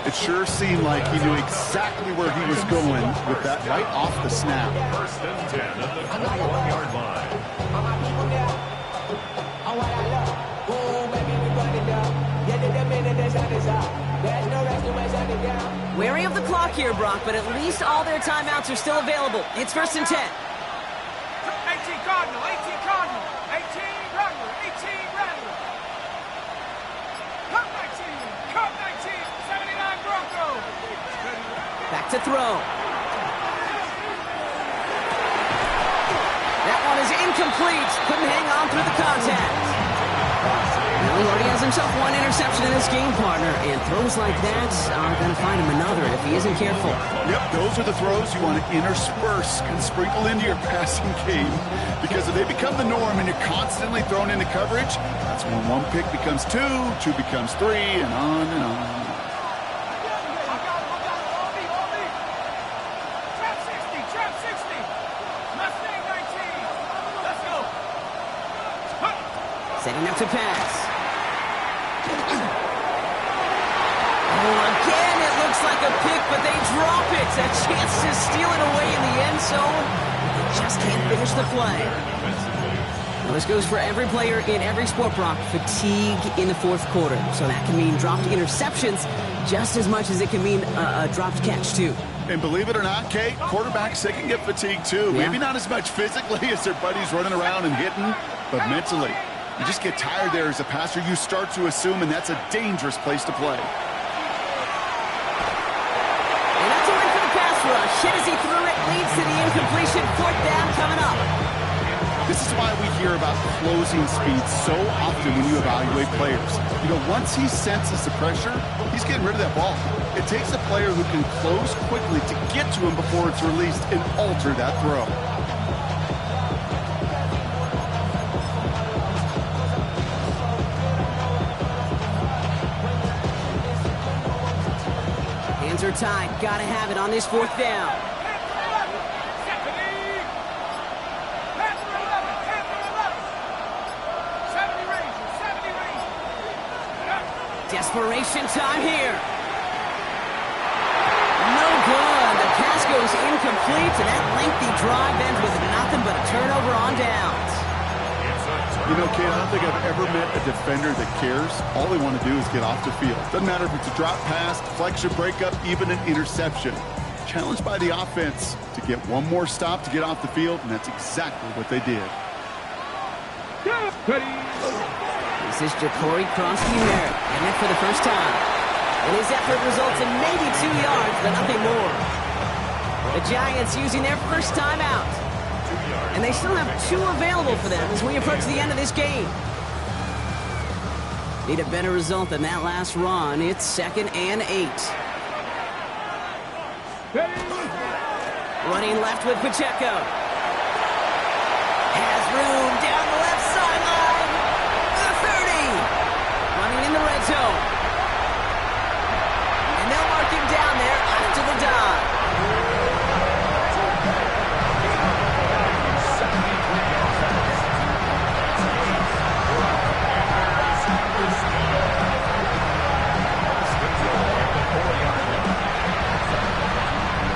D: It sure seemed like he knew exactly where he was going with that right off the snap.
F: 1st and 10 at the 21-yard line.
H: All my people now, on what I love. Ooh, baby, we run it down. Yeah, the minute the sun is up. There's no rest to my shut it down.
E: Wary of the clock here, Brock, but at least all their timeouts are still available. It's 1st and 10.
G: 18 Cardinal, 18 Cardinal, 18 Rattler, 18 Rattler. Cup 19, 79 Broncos.
E: Back to throw. That one is incomplete. Couldn't hang on through the contact. Well, he already has himself one interception in this game, partner, and throws like that are going to find him another if he isn't careful.
D: Yep, those are the throws you want to intersperse and sprinkle into your passing game, because if they become the norm and you're constantly thrown into coverage, that's when 1 pick becomes 2, 2 becomes 3, and on and on.
G: Trap 60. Mustang 19. Let's go.
E: Setting up to pass. Oh, again, it looks looks like a pick, but they drop it. A chance to steal it away in the end zone. They just can't finish the play. Well, this goes for every player in every sport, Brock. Fatigue in the fourth quarter. So that can mean dropped interceptions just as much as it can mean a dropped catch, too.
D: And believe it or not, Kate, quarterbacks, they can get fatigued, too.
E: Yeah.
D: Maybe not as much physically as their buddies running around and hitting, but mentally. You just get tired there as a passer. You start to assume, and that's a dangerous place to play.
E: And that's a win for the pass rush. Hit as he threw it, leads to the incompletion. Fourth down coming up.
D: This is why we hear about closing speed so often when you evaluate players. You know, once he senses the pressure, he's getting rid of that ball. It takes a player who can close quickly to get to him before it's released and alter that throw.
E: Hands are tied. Gotta have it on this fourth down. Desperation time here. No good. The pass goes incomplete, and that lengthy drive ends with nothing but a turnover on downs.
D: You know, Kate, I don't think I've ever met a defender that cares. All they want to do is get off the field. Doesn't matter if it's a drop pass, deflection, breakup, even an interception. Challenged by the offense to get one more stop to get off the field, and that's exactly what they did.
E: This is Ja'Cory Kronsky-Merritt, getting it for the first time. And his effort results in maybe 2 yards, but nothing more. The Giants using their first timeout. And they still have 2 available for them as we approach the end of this game. Need a better result than that last run. It's 2nd and 8. Running left with Pacheco. Has room down the left sideline. The 30. Running in the red zone. And they'll mark him down there after the dive.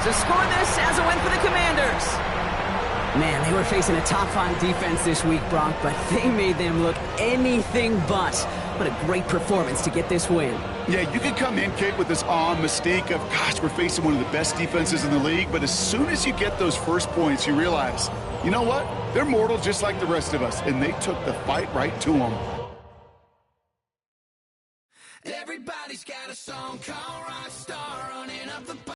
E: To score this as a win for the Commanders. Man, they were facing a top-5 defense this week, Brock, but they made them look anything but. What a great performance to get this win.
D: Yeah, you can come in, Kate, with this awe and mystique of, gosh, we're facing one of the best defenses in the league, but as soon as you get those first points, you realize, you know what? They're mortal just like the rest of us, and they took the fight right to them.
A: Everybody's got a song called Rockstar running up the